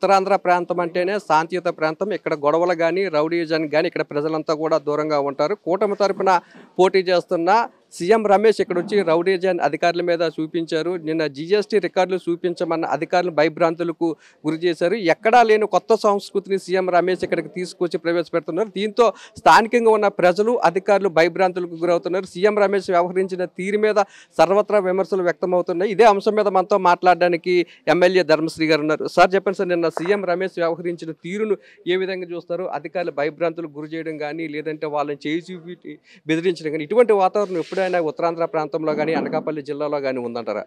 ఉత్తరాంధ్ర ప్రాంతం అంటేనే శాంతియుత ప్రాంతం. ఇక్కడ గొడవలు కానీ రౌడీజన్ కానీ ఇక్కడ ప్రజలంతా కూడా దూరంగా ఉంటారు. కూటమి తరపున పోటీ చేస్తున్న సీఎం రమేష్ ఇక్కడ వచ్చి రౌడీజన్ అధికారుల మీద చూపించారు. నిన్న జీఎస్టీ రికార్డులు చూపించమన్న అధికారులు భయభ్రాంతులకు గురి చేశారు. ఎక్కడా లేని కొత్త సంస్కృతిని సీఎం రమేష్ ఇక్కడికి తీసుకొచ్చి ప్రవేశపెడుతున్నారు. దీంతో స్థానికంగా ఉన్న ప్రజలు అధికారులు భయభ్రాంతులకు గురవుతున్నారు. సీఎం రమేష్ వ్యవహరించిన తీరు మీద సర్వత్రా విమర్శలు వ్యక్తమవుతున్నాయి. ఇదే అంశం మీద మనతో మాట్లాడడానికి ఎమ్మెల్యే ధర్మశ్రీ గారు ఉన్నారు. సార్ చెప్పండి సార్, నిన్న సీఎం రమేష్ వ్యవహరించిన తీరును ఏ విధంగా చూస్తారు? అధికారులు భయభ్రాంతులకు గురి చేయడం కానీ లేదంటే వాళ్ళని చేయి చూపి బెదిరించడం కానీ ఇటువంటి వాతావరణం ఎప్పుడైనా ఉత్తరాంధ్ర ప్రాంతంలో కానీ అనకాపల్లి జిల్లాలో కానీ ఉందంటారా?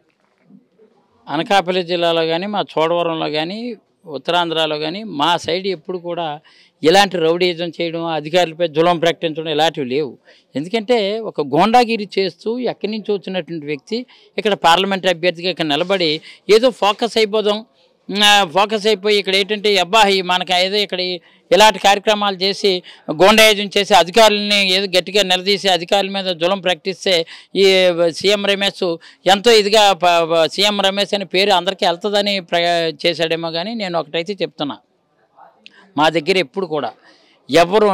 అనకాపల్లి జిల్లాలో కానీ మా చోడవరంలో కానీ ఉత్తరాంధ్రలో కానీ మా సైడ్ ఎప్పుడు కూడా ఇలాంటి రౌడీజం చేయడం అధికారులపై జులం ప్రకటించడం ఇలాంటివి లేవు. ఎందుకంటే ఒక గోండాగిరి చేస్తూ ఎక్కడి నుంచి వచ్చినటువంటి వ్యక్తి ఇక్కడ పార్లమెంట్ అభ్యర్థిగా ఇక్కడ నిలబడి ఏదో ఫోకస్ అయిపోయి ఇక్కడ ఏంటంటే అబ్బాయి మనకి ఏదో ఇక్కడ ఇలాంటి కార్యక్రమాలు చేసి గోండాయిజం చేసి అధికారులని ఏదో గట్టిగా నిలదీసి అధికారుల మీద జులం ప్రకటిస్తే ఈ సీఎం రమేష్ ఎంతో ఇదిగా సీఎం రమేష్ అనే పేరు అందరికీ వెళ్తుందని చేశాడేమో. కానీ నేను ఒకటైతే చెప్తున్నా, మా దగ్గర ఎప్పుడు కూడా ఎవరు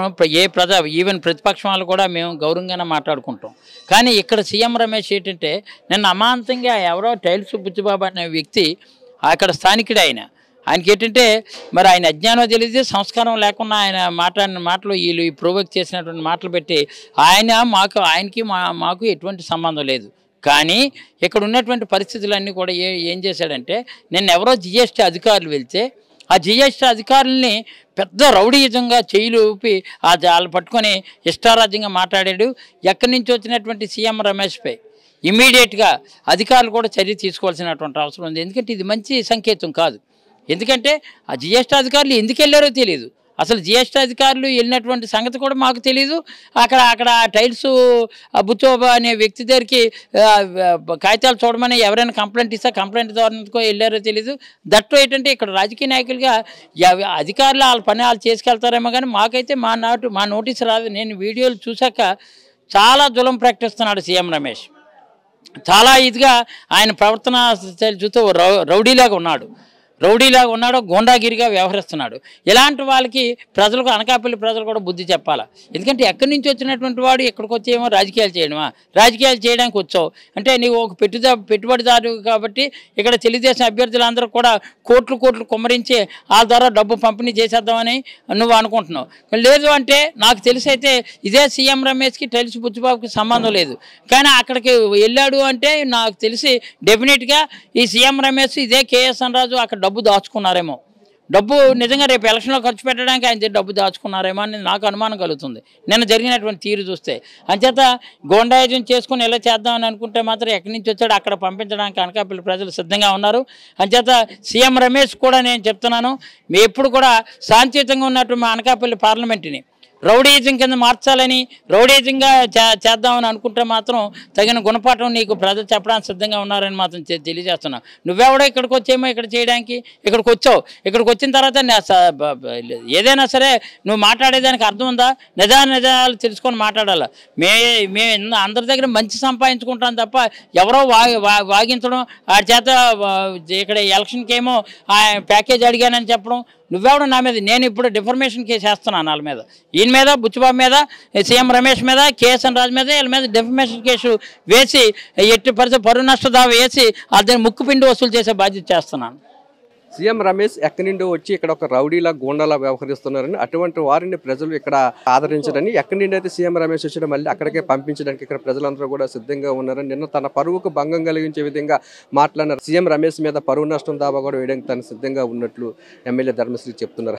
ఈవెన్ ప్రతిపక్షం వాళ్ళు కూడా మేము గౌరవంగానే మాట్లాడుకుంటాం. కానీ ఇక్కడ సీఎం రమేష్ ఏంటంటే నిన్న అమాంతంగా ఎవరో టైల్స్ బుచ్చిబాబు అనే వ్యక్తి అక్కడ స్థానికుడు ఆయనకి ఏంటంటే మరి ఆయన అజ్ఞానం తెలియదు, సంస్కారం లేకుండా ఆయన మాట్లాడిన మాటలు వీళ్ళు ప్రొవోక్ చేసినటువంటి మాటలు పెట్టి ఆయనకి మాకు ఎటువంటి సంబంధం లేదు. కానీ ఇక్కడ ఉన్నటువంటి పరిస్థితులన్నీ కూడా ఏం చేశాడంటే నిన్న ఎవరో జిఎస్టీ అధికారులు వెళ్తే ఆ జిఎస్టీ అధికారుల్ని పెద్ద రౌడీయుజంగా చేయిలు ఊపి వాళ్ళు పట్టుకొని ఇష్టారాజ్యంగా మాట్లాడాడు. ఎక్కడి నుంచి వచ్చినటువంటి సీఎం రమేష్పై ఇమీడియట్గా అధికారులు కూడా చర్య తీసుకోవాల్సినటువంటి అవసరం ఉంది. ఎందుకంటే ఇది మంచి సంకేతం కాదు. ఎందుకంటే ఆ జిఎస్టీ అధికారులు ఎందుకు వెళ్ళారో తెలియదు. అసలు జిఎస్టీ అధికారులు వెళ్ళినటువంటి సంగతి కూడా మాకు తెలియదు. అక్కడ టైల్స్ బుచ్చోబా అనే వ్యక్తి దగ్గరికి కాగితాలు చూడమని ఎవరైనా కంప్లైంట్ ఇస్తే కంప్లైంట్ ద్వారా వెళ్ళారో తెలియదు. దట్టు ఏంటంటే ఇక్కడ రాజకీయ నాయకులుగా అధికారులు వాళ్ళ పని వాళ్ళు చేసుకెళ్తారేమో. కానీ మాకైతే మా నోటీస్ రాదు. నేను వీడియోలు చూశాక చాలా జులం ప్రకటిస్తున్నాడు సీఎం రమేష్. చాలా ఇదిగా ఆయన ప్రవర్తన చూస్తే రౌడీలాగా ఉన్నాడు, గోండాగిరిగా వ్యవహరిస్తున్నాడు. ఇలాంటి వాళ్ళకి ప్రజలకు అనకాపల్లి ప్రజలు కూడా బుద్ధి చెప్పాలా. ఎందుకంటే ఎక్కడి నుంచి వచ్చినటువంటి వాడు ఇక్కడికి వచ్చేమో రాజకీయాలు చేయడానికి వచ్చావు అంటే నీవు ఒక పెట్టుబడిదారు కాబట్టి ఇక్కడ తెలుగుదేశం అభ్యర్థులందరూ కూడా కోట్లు కుమ్మరించి వాళ్ళ ద్వారా డబ్బు పంపిణీ చేసేద్దామని నువ్వు అనుకుంటున్నావు. లేదు అంటే నాకు తెలిసి అయితే ఇదే సీఎం రమేష్కి టైల్స్ బుచ్చిబాబుకి సంబంధం లేదు. కానీ అక్కడికి వెళ్ళాడు అంటే నాకు తెలిసి డెఫినెట్గా ఈ సీఎం రమేష్ ఇదే కేఎస్ఎన్ రాజు అక్కడ డబ్బు దాచుకున్నారేమో. డబ్బు నిజంగా రేపు ఎలక్షన్లో ఖర్చు పెట్టడానికి ఆయన డబ్బు దాచుకున్నారేమో అని నాకు అనుమానం కలుగుతుంది నిన్న జరిగినటువంటి తీరు చూస్తే. అంచేత గోండాయిజం చేసుకుని ఎలా చేద్దామని అనుకుంటే మాత్రం ఎక్కడి నుంచి వచ్చాడు అక్కడ పంపించడానికి అనకాపల్లి ప్రజలు సిద్ధంగా ఉన్నారు. అంచేత సీఎం రమేష్ కూడా నేను చెప్తున్నాను, మీ ఎప్పుడు కూడా శాంతియుతంగా ఉన్నట్టు మా అనకాపల్లి పార్లమెంటుని రౌడీజం కింద మార్చాలని రౌడీజంగా చేద్దామని అనుకుంటే మాత్రం తగిన గుణపాఠం నీకు ప్రజలు చెప్పడానికి సిద్ధంగా ఉన్నారని మాత్రం తెలియజేస్తున్నా. నువ్వెవడో ఇక్కడికి వచ్చేమో ఇక్కడ చేయడానికి ఇక్కడికి వచ్చావు. ఇక్కడికి వచ్చిన తర్వాత ఏదైనా సరే నువ్వు మాట్లాడేదానికి అర్థం ఉందా? నిజాలు తెలుసుకొని మాట్లాడాలి. మేము అందరి దగ్గర మంచి సంపాదించుకుంటాం తప్ప ఎవరో వాగించడం వాడి చేత ఇక్కడ ఎలక్షన్కి ఏమో ప్యాకేజ్ అడిగానని చెప్పడం నువ్వెవడం నా మీద. నేను ఇప్పుడు డిఫర్మేషన్ కేసు వేస్తున్నాను వాళ్ళ మీద, ఈయన మీద, బుచ్చిబాబు మీద, సీఎం రమేష్ మీద, కేఎస్ఎన్ రాజు మీద, వీళ్ళ మీద డిఫర్మేషన్ కేసు వేసి ఎట్టి పరిస్థితి పరువు నష్ట దావా వేసి అతని ముక్కుపిండి వసూలు చేసే బాధ్యత చేస్తున్నాను. సీఎం రమేష్ ఎక్కడి నుండి వచ్చి ఇక్కడ ఒక రౌడీలా గోండాలా వ్యవహరిస్తున్నారని అటువంటి వారిని ప్రజలు ఇక్కడ ఆదరించడని ఎక్కడి నుండి అయితే సీఎం రమేష్ వచ్చి మళ్ళీ అక్కడికే పంపించడానికి ఇక్కడ ప్రజలందరూ కూడా సిద్ధంగా ఉన్నారని నిన్న తన పరువుకు భంగం కలిగించే విధంగా మాట్లాడినారు. సీఎం రమేష్ మీద పరువు నష్టం దావా కూడా వేయడానికి తను సిద్ధంగా ఉన్నట్లు ఎమ్మెల్యే ధర్మశ్రీ చెప్తున్నారు.